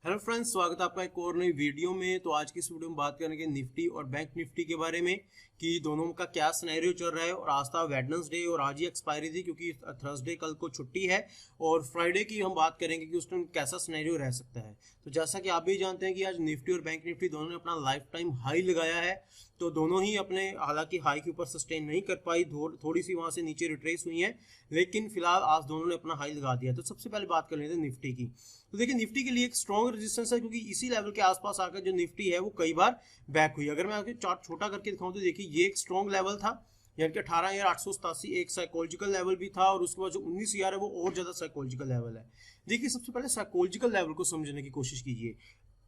Hello friends, स्वागत है आपका एक और नई वीडियो में। तो आज की इस वीडियो में बात करेंगे निफ्टी और बैंक निफ्टी के बारे में कि दोनों का क्या सिनेरियो चल रहा है। और आज था वेडनेसडे और आज ही एक्सपायरी थी क्योंकि थर्सडे कल को छुट्टी है। और फ्राइडे की हम बात करेंगे कि उस टाइम कैसा सिनेरियो रह सकता है। तो जैसा कि आप भी जानते हैं कि आज निफ्टी और बैंक निफ्टी दोनों ने अपना लाइफ टाइम हाई लगाया है। तो दोनों ही अपने हालांकि हाई के ऊपर सस्टेन नहीं कर पाई, थोड़ी सी वहां से नीचे रिट्रेस हुई है, लेकिन फिलहाल आज दोनों ने अपना हाई लगा दिया। तो सबसे पहले बात कर लेते हैं निफ्टी की। तो देखिए निफ्टी के लिए एक स्ट्रॉन्ग रेजिस्टेंस है क्योंकि इसी लेवल के आसपास आकर जो निफ्टी है वो कई बार बैक हुई। अगर मैं आपको चार्ट छोटा करके दिखाऊं तो देखिए ये एक स्ट्रॉन्ग लेवल था, यानी कि 18,887 एक साइकोलॉजिकल लेवल भी था, और उसके बाद जो 19,000 है वो और ज्यादा साइकोलॉजिकल लेवल है। देखिए सबसे पहले साइकोलॉजिकल लेवल को समझने की कोशिश कीजिए।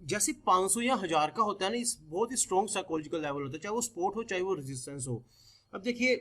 जैसे 500 या 1000 का होता है ना, इस बहुत ही स्ट्रॉन्ग साइकोलॉजिकल लेवल होता है, चाहे वो सपोर्ट हो चाहे वो रेजिस्टेंस हो। अब देखिए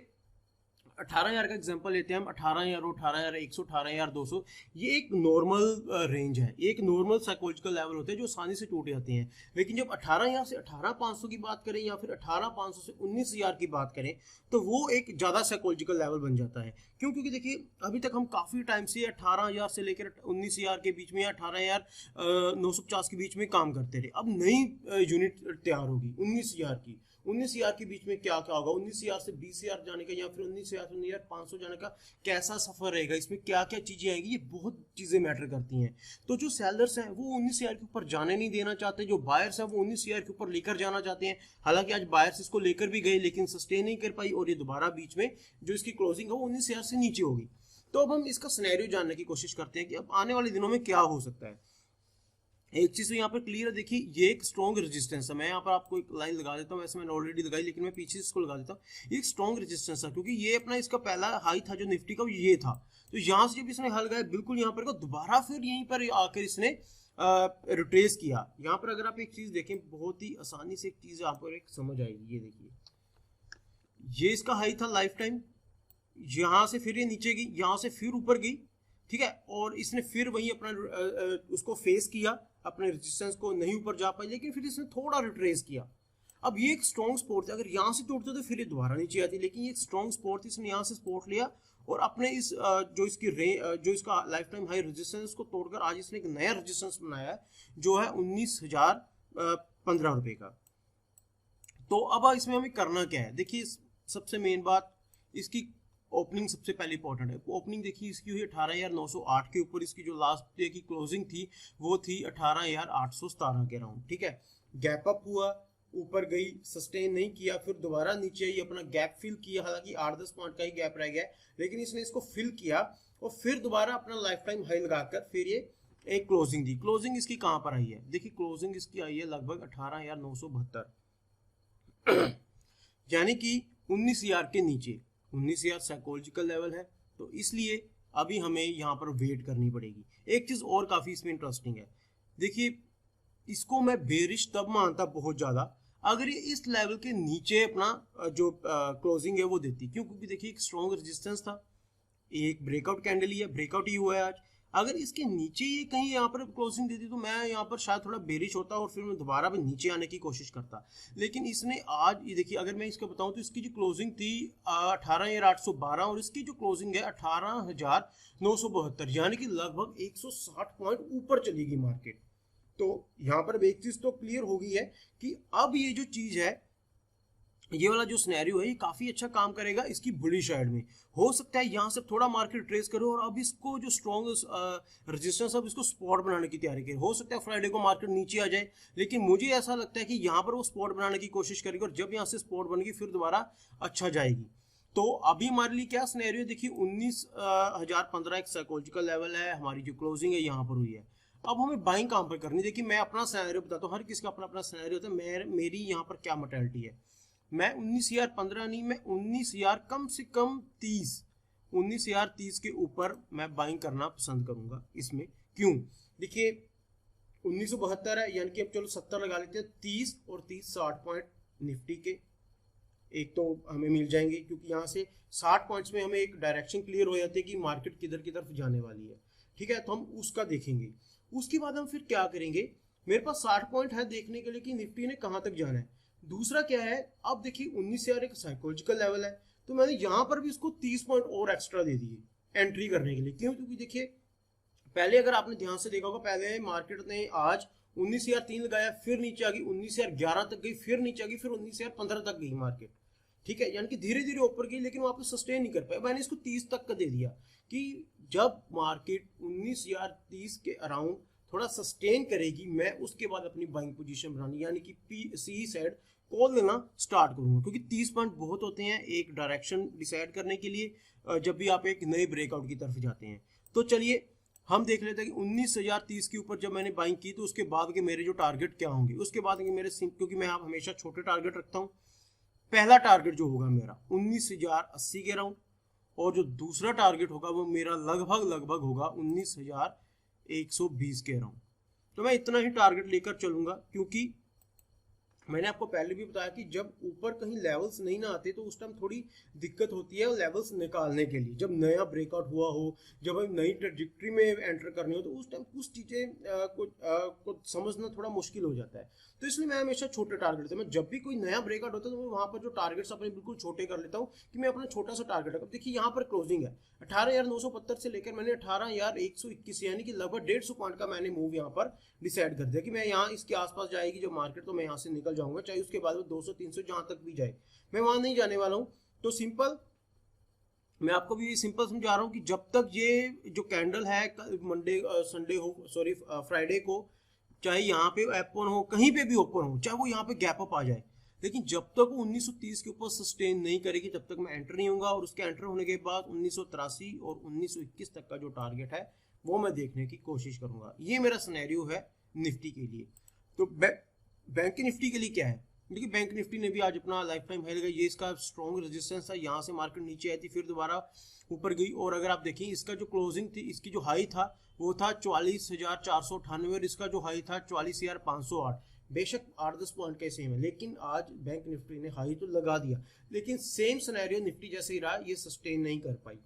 18,000 का एग्जांपल लेते हैं हम। 18,000 हो, 18,100, 18,200, ये एक नॉर्मल रेंज है, एक नॉर्मल साइकोलॉजिकल लेवल होते हैं जो आसानी से टूट जाते हैं। लेकिन जब 18,000 से 18,500 की बात करें या फिर 18,500 से 19,000 की बात करें तो वो एक ज़्यादा साइकोलॉजिकल लेवल बन जाता है। क्यों? क्योंकि देखिए अभी तक हम काफ़ी टाइम से 18,000 से लेकर 19,000 के बीच में या 18,950 के बीच में काम करते रहे। अब नई यूनिट तैयार होगी 19,000 की। 19,000 के बीच में क्या क्या होगा, 19,000 से 20,000 जाने का या फिर 19,000 से 19,500 जाने का कैसा सफर रहेगा, इसमें क्या क्या चीजें आएंगी, ये बहुत चीजें मैटर करती हैं। तो जो सेलर्स हैं वो 19,000 के ऊपर जाने नहीं देना चाहते, जो बायर्स हैं वो 19,000 के ऊपर लेकर जाना चाहते हैं। हालांकि आज बायर्स इसको लेकर भी गए लेकिन सस्टेन नहीं कर पाई, और ये दोबारा बीच में जो इसकी क्लोजिंग है वो 19,000 से नीचे होगी। तो अब हम इसका सिनेरियो जानने की कोशिश करते हैं कि अब आने वाले दिनों में क्या हो सकता है। एक चीज तो यहाँ पर क्लियर है, देखिए ये एक स्ट्रॉन्ग रेजिस्टेंस है। मैं यहाँ पर आपको एक लाइन लगा देता हूँ, वैसे मैंने ऑलरेडी लगाई लेकिन मैं पीछे इसको लगा देता हूँ। ये एक स्ट्रॉन्ग रेजिस्टेंस है क्योंकि ये अपना इसका पहला हाई था जो निफ्टी का, ये था। तो यहाँ से जब इसने हल गया बिल्कुल यहाँ पर दोबारा फिर यहीं पर आकर इसने रिट्रेस किया। यहाँ पर अगर आप एक चीज देखें बहुत ही आसानी से एक चीज यहाँ पर एक समझ आएगी। ये देखिए ये इसका हाई था लाइफ टाइम, यहाँ से फिर ये नीचे गई, यहाँ से फिर ऊपर गई, ठीक है, और इसने फिर वही अपना उसको फेस किया, अपने रेजिस्टेंस को नहीं ऊपर जा पाई, लेकिन फिर इसने थोड़ा रिट्रेस किया। अब ये एक स्ट्रॉन्ग सपोर्ट था, अगर यहाँ से टूटते तो फिर ये दोबारा नीचे आती, लेकिन ये एक स्ट्रॉन्ग सपोर्ट थी, इसने यहाँ से सपोर्ट लिया और अपने इस जो इसकी जो इसका लाइफ टाइम हाई रेजिस्टेंस को तोड़कर आज इसने एक नया रेजिस्टेंस बनाया है जो है 19,015 रुपए का। तो अब इसमें हमें करना क्या है, देखिए सबसे मेन बात इसकी ओपनिंग सबसे पहले इंपॉर्टेंट है। ओपनिंग देखिए इसकी हुई 18,908 के ऊपर, इसकी जो लास्ट डे की क्लोजिंग थी वो थी 18,817 के राउंड, ठीक है। गैप अप हुआ, ऊपर गई, सस्टेन नहीं किया, फिर दोबारा नीचे आई, अपना गैप फिल किया, हालांकि 8-10 पॉइंट का ही गैप रह गया लेकिन इसने इसको फिल किया और फिर दोबारा अपना लाइफ टाइम हाई लगाकर फिर ये एक क्लोजिंग दी। क्लोजिंग इसकी कहां पर आई है, देखिए क्लोजिंग इसकी आई है लगभग 18,972 यानी कि 19,000 के नीचे। 19,000 साइकोलॉजिकल लेवल है, तो इसलिए अभी हमें यहाँ पर वेट करनी पड़ेगी। एक चीज और काफी इसमें इंटरेस्टिंग है, देखिए इसको मैं बेरिश तब मानता बहुत ज्यादा अगर ये इस लेवल के नीचे अपना जो क्लोजिंग है वो देती। क्यों? क्योंकि देखिए एक स्ट्रॉन्ग रेजिस्टेंस था, एक ब्रेकआउट कैंडल ही है, ब्रेकआउट ही हुआ है आज। अगर इसके नीचे ये कहीं यहाँ पर क्लोजिंग देती तो मैं यहाँ पर शायद थोड़ा बेरिश होता और फिर मैं दोबारा भी नीचे आने की कोशिश करता। लेकिन इसने आज ये देखिए, अगर मैं इसका बताऊं तो इसकी जो क्लोजिंग थी 18,812 और इसकी जो क्लोजिंग है 18,972, यानी कि लगभग 160 पॉइंट ऊपर चलेगी मार्केट। तो यहाँ पर एक चीज तो क्लियर हो गई है कि अब ये जो चीज है, ये वाला जो सिनेरियो है ये काफी अच्छा काम करेगा इसकी बुलिश साइड में। हो सकता है यहाँ से थोड़ा मार्केट ट्रेस करो और अब इसको जो स्ट्रॉन्ग रेजिस्टेंस अब इसको स्पॉट बनाने की तैयारी करे। हो सकता है फ्राइडे को मार्केट नीचे आ जाए, लेकिन मुझे ऐसा लगता है कि यहाँ पर वो स्पॉट बनाने की कोशिश करेगी और जब यहाँ से स्पॉट बनेगी फिर दोबारा अच्छा जाएगी। तो अभी हमारे लिए क्या सिनेरियो, देखिए 19,015 एक साइकोलॉजिकल लेवल है, हमारी जो क्लोजिंग है यहाँ पर हुई है। अब हमें बाइंग कहां पर करनी है, देखिए मैं अपना सिनेरियो बताता हूँ, हर किसी का अपना अपना सिनेरियो होता है। मेरी यहाँ पर क्या मेंटालिटी है, मैं 19,015 नहीं, मैं 19,000 कम से कम 30, 19,030 के ऊपर मैं बाइंग करना पसंद करूंगा इसमें। क्यों? देखिए 1972 है, यानी कि अब चलो 70 लगा लेते हैं, 30 और 30 60 पॉइंट निफ्टी के एक तो हमें मिल जाएंगे, क्योंकि यहाँ से 60 पॉइंट्स में हमें एक डायरेक्शन क्लियर हो जाती है कि मार्केट किधर की तरफ जाने वाली है, ठीक है। तो हम उसका देखेंगे, उसके बाद हम फिर क्या करेंगे, मेरे पास 60 पॉइंट है देखने के लिए कि निफ्टी ने कहां तक जाना है। दूसरा क्या है, अब देखिए 19,000 एक साइकोलॉजिकल लेवल है, तो मैंने यहां पर भी इसको 30 पॉइंट और एक्स्ट्रा दे दिए एंट्री करने के लिए। क्यों? क्योंकि देखिए पहले अगर आपने ध्यान से देखा होगा, पहले मार्केट ने आज 19,003 लगाया, फिर नीचे आ गई 19,011 तक गई, फिर नीचे आ गई, फिर 19,015 तक गई मार्केट, ठीक है। यानी कि धीरे धीरे ऊपर गई, लेकिन वहां पर सस्टेन नहीं कर पाया। मैंने इसको 30 तक का दे दिया कि जब मार्केट 19,030 के अराउंड थोड़ा सस्टेन करेगी, मैं उसके बाद अपनी बाइंग पोजीशन बनानी, यानी कि सी साइड कॉल लेना स्टार्ट करूंगा, क्योंकि 30 पॉइंट बहुत होते हैं एक डायरेक्शन डिसाइड करने के लिए जब भी आप एक नए ब्रेकआउट की तरफ जाते हैं। तो चलिए हम देख लेते हैं कि 19,030 के ऊपर जब मैंने बाइंग की तो उसके बाद के मेरे जो टारगेट क्या होंगे। उसके बाद के मेरे, क्योंकि मैं हमेशा छोटे टारगेट रखता हूँ, पहला टारगेट जो होगा मेरा 19,080 के अराउंड, और जो दूसरा टारगेट होगा वो मेरा लगभग होगा 19,120 के अराउंड। तो मैं इतना ही टारगेट लेकर चलूंगा, क्योंकि मैंने आपको पहले भी बताया कि जब ऊपर कहीं लेवल्स नहीं ना आते तो उस टाइम थोड़ी दिक्कत होती है लेवल्स निकालने के लिए। जब नया ब्रेकआउट हुआ हो, जब हम नई ट्रैजेक्टरी में एंटर करनी हो, तो उस टाइम कुछ चीज़ें को समझना थोड़ा मुश्किल हो जाता है। तो इसलिए मैं हमेशा छोटे टारगेट मैं जब भी कोई नया ब्रेकआउट होता है तो मैं वहाँ पर जो टारगेट्स अपने बिल्कुल छोटे कर लेता हूँ कि मैं अपना छोटा सा टारगेट रखूँ। देखिए यहाँ पर क्लोजिंग है 18,970 से लेकर मैंने 18,121 यानी कि लगभग 150 पॉइंट का मैंने मूव यहाँ पर डिसाइड कर दिया कि मैं यहाँ इसके आसपास जाएगी जो मार्केट, तो मैं यहाँ से निकल जाऊंगा, चाहे उसके बाद वो 200-300 जहां तक भी जाए, मैं वहां नहीं जाने वाला हूँ। तो सिंपल, मैं आपको भी सिंपल समझा रहा हूँ कि जब तक ये जो कैंडल है मंडे संडे हो सॉरी फ्राइडे को, चाहे यहाँ पे ओपन हो, कहीं पे भी ओपन हो, चाहे वो यहाँ पे गैप अप आ जाए, लेकिन जब तक वो 1930 के ऊपर सस्टेन नहीं करेगी तब तक मैं एंटर नहीं होऊंगा। और उसके एंटर होने के बाद 1983 और 1921 तक का जो टारगेट है वो मैं देखने की कोशिश करूंगा। ये मेरा सिनेरियो है निफ्टी के लिए। तो बैंक निफ्टी के लिए क्या है, देखिए बैंक निफ्टी ने भी आज अपना लाइफ टाइम हाई लगाया, ये इसका स्ट्रॉन्ग रेजिस्टेंस था, यहाँ से मार्केट नीचे आई थी, फिर दोबारा ऊपर गई। और अगर आप देखें इसका जो क्लोजिंग थी, इसकी जो हाई था वो था 44,498 और इसका जो हाई था 44,508। बेशक 8-10 पॉइंट का सेम है, लेकिन आज बैंक निफ्टी ने हाई तो लगा दिया, लेकिन सेम सिनेरियो निफ्टी जैसे ही रहा, ये सस्टेन नहीं कर पाई।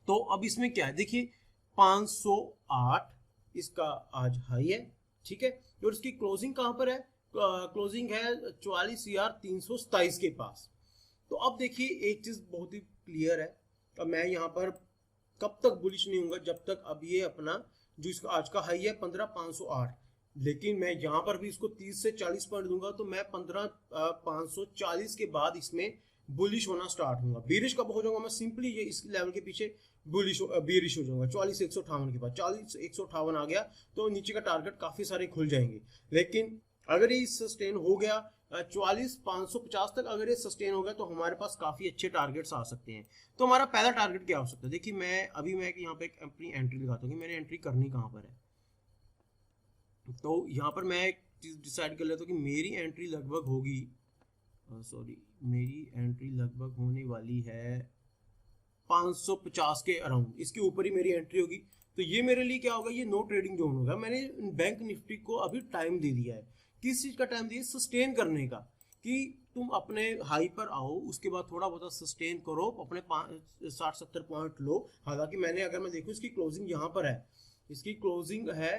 तो अब इसमें क्या है, देखिए 508 इसका आज हाई है, ठीक है, और इसकी क्लोजिंग कहां पर है, क्लोजिंग है 44,327 के पास। तो अब देखिए एक चीज बहुत ही क्लियर है, अब मैं यहाँ पर कब तक बुलिश नहीं होऊंगा, जब तक अब ये अपना जो इसका आज का हाई है 15,508, लेकिन मैं यहाँ पर भी इसको 30 से 40 पॉइंट दूंगा, तो मैं 15,540 के बाद इसमें बुलिश होना स्टार्ट होगा। बीरिश कब हो जाऊंगा मैं, सिंपली ये इस लेवल के पीछे बीरिश हो जाऊंगा 44,158 के बाद। 44,158 आ गया तो नीचे का टारगेट काफी सारे खुल जाएंगे। लेकिन अगर ये सस्टेन हो गया 44,550 तक, अगर ये सस्टेन हो गया तो हमारे पास काफी अच्छे टारगेट्स आ सकते हैं। तो हमारा पहला टारगेट क्या हो सकता है, देखिए मैं यहाँ पे अपनी एंट्री लगाता हूँ कि मैंने एंट्री करनी कहाँ पर है। तो यहाँ पर मैं एक चीज डिसाइड कर लेता हूँ कि मेरी एंट्री लगभग होगी, मेरी एंट्री लगभग होने वाली है 550 के अराउंड, इसके ऊपर ही मेरी एंट्री होगी। तो ये मेरे लिए क्या होगा, ये नो ट्रेडिंग जोन होगा। मैंने बैंक निफ्टी को अभी टाइम दे दिया है, किस चीज का टाइम दिया, सस्टेन करने का, कि तुम अपने हाई पर आओ, उसके बाद थोड़ा बहुत सस्टेन करो, अपने 60-70 पॉइंट लो। हालांकि मैंने, अगर मैं देखूं इसकी क्लोजिंग यहाँ पर है, इसकी क्लोजिंग है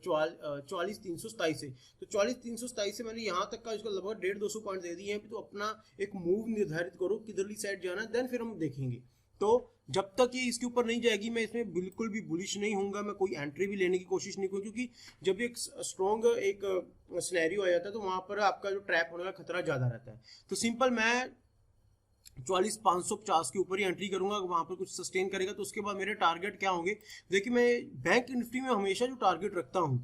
44,327 से, तो 44,327 से मैंने यहाँ तक का इसको लगभग 150-200 पॉइंट दे दिए हैं। तो अपना एक मूव निर्धारित करो किधरली साइड जाना है, देन फिर हम देखेंगे। तो जब तक ये इसके ऊपर नहीं जाएगी मैं इसमें बिल्कुल भी बुलिश नहीं होऊंगा, मैं कोई एंट्री भी लेने की कोशिश नहीं करूँ, क्योंकि जब एक स्ट्रॉन्ग एक सिनेरियो आ जाता है तो वहां पर आपका जो ट्रैप होने का खतरा ज्यादा रहता है। तो सिंपल मैं 44,550 के ऊपर ही एंट्री करूंगा, वहां पर कुछ सस्टेन करेगा तो उसके बाद मेरे टारगेट क्या होंगे। देखिए मैं बैंक निफ्टी में हमेशा जो टारगेट रखता हूं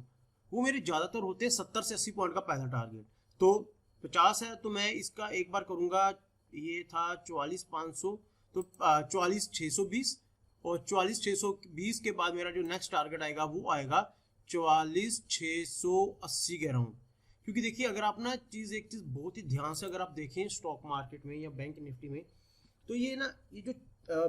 वो मेरे ज्यादातर होते हैं 70 से 80 पॉइंट का पहला टारगेट। तो 50 है तो मैं इसका एक बार करूंगा, ये था 44,500, तो 44,620, और 44,620 के बाद मेरा जो नेक्स्ट टारगेट आएगा वो आएगा 44,680 के अराउंड। क्योंकि देखिए अगर आप ना एक चीज बहुत ही ध्यान से अगर आप देखें स्टॉक मार्केट में या बैंक निफ्टी में, तो ये ना ये जो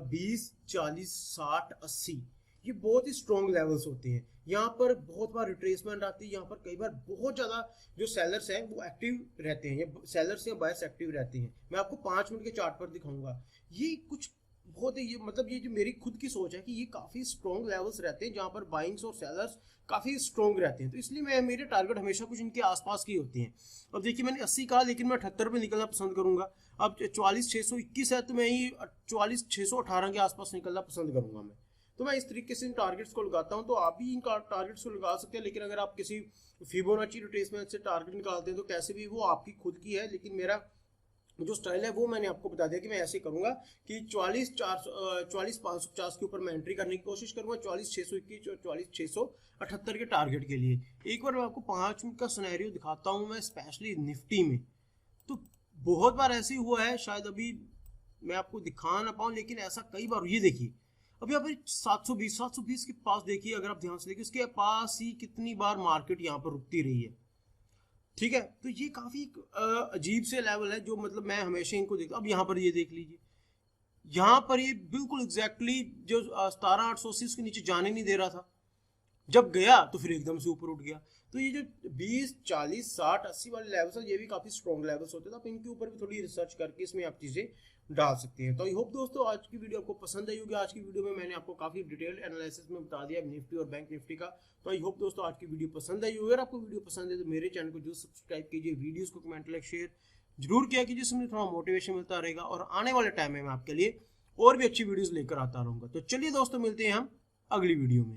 20, 40, 60, 80 ये बहुत ही स्ट्रॉन्ग लेवल्स होते हैं। यहाँ पर बहुत बार रिट्रेसमेंट आती है, यहाँ पर कई बार बहुत ज्यादा जो सेलर्स हैं वो एक्टिव रहते हैं, या सेलर्स या बायर्स एक्टिव रहते हैं। मैं आपको 5 मिनट के चार्ट पर दिखाऊंगा, ये कुछ बहुत ही, ये मतलब ये जो मेरी खुद की सोच है कि ये काफी स्ट्रॉन्ग लेवल्स रहते हैं जहां पर बाइंग्स और सेलर्स काफी स्ट्रॉन्ग रहते हैं। तो इसलिए मेरे टारगेट हमेशा कुछ इनके आसपास के होते हैं। अब देखिए मैंने 80 कहा, लेकिन मैं 78 पे निकलना पसंद करूंगा। अब 44,621 है तो मैं ही 44,618 के आसपास निकलना पसंद करूंगा मैं। तो मैं इस तरीके से इन टारगेट्स को लगाता हूं, तो आप भी इन टारगेट्स को लगा सकते हैं। लेकिन अगर आप किसी फिबोनाची रिट्रेसमेंट से टारगेट निकालते हैं तो कैसे भी वो आपकी खुद की है, लेकिन मेरा जो स्टाइल है वो मैंने आपको बता दिया कि मैं ऐसे करूंगा कि 44,550 के ऊपर मैं एंट्री करने की कोशिश करूंगा, 44,621 और 44,678 के टारगेट के लिए। एक बार मैं आपको 5 मिनट का सिनेरियो दिखाता हूं मैं स्पेशली निफ्टी में। तो बहुत बार ऐसे हुआ है, शायद अभी मैं आपको दिखा ना पाऊं, लेकिन ऐसा कई बार। ये देखिए अभी यहाँ पर 720 के पास देखिए, अगर आप ध्यान से देखिए उसके पास ही कितनी बार मार्केट यहाँ पर रुकती रही है। ठीक है, तो ये काफी अजीब से लेवल है जो मतलब मैं हमेशा इनको देखता हूं। अब यहाँ पर ये देख लीजिए, यहाँ पर ये बिल्कुल एग्जैक्टली जो 17,880 उसके नीचे जाने नहीं दे रहा था, जब गया तो फिर एकदम से ऊपर उठ गया। तो ये जो 20, 40, 60, 80 वाले लेवल्स हैं, ये भी काफी स्ट्रॉन्ग लेवल्स होते हैं। तो आप इनके ऊपर भी थोड़ी रिसर्च करके इसमें आप चीजें डाल सकते हैं। तो आई होप दोस्तों आज की वीडियो आपको पसंद आई होगी। आज की वीडियो में मैंने आपको काफी डिटेल एनालिसिस में बता दिया निफ्टी और बैंक निफ्टी का। तो आई होप दोस्तों आज की वीडियो पसंद आई होगी। अगर आपको वीडियो पसंद है तो मेरे चैनल को जरूर सब्सक्राइब कीजिए, वीडियोस को कमेंट लाइक शेयर जरूर किया कीजिए, जिसमें थोड़ा मोटिवेशन मिलता रहेगा। और आने वाले टाइम में मैं आपके लिए और भी अच्छी वीडियोस लेकर आता रहूंगा। तो चलिए दोस्तों, मिलते हैं हम अगली वीडियो में।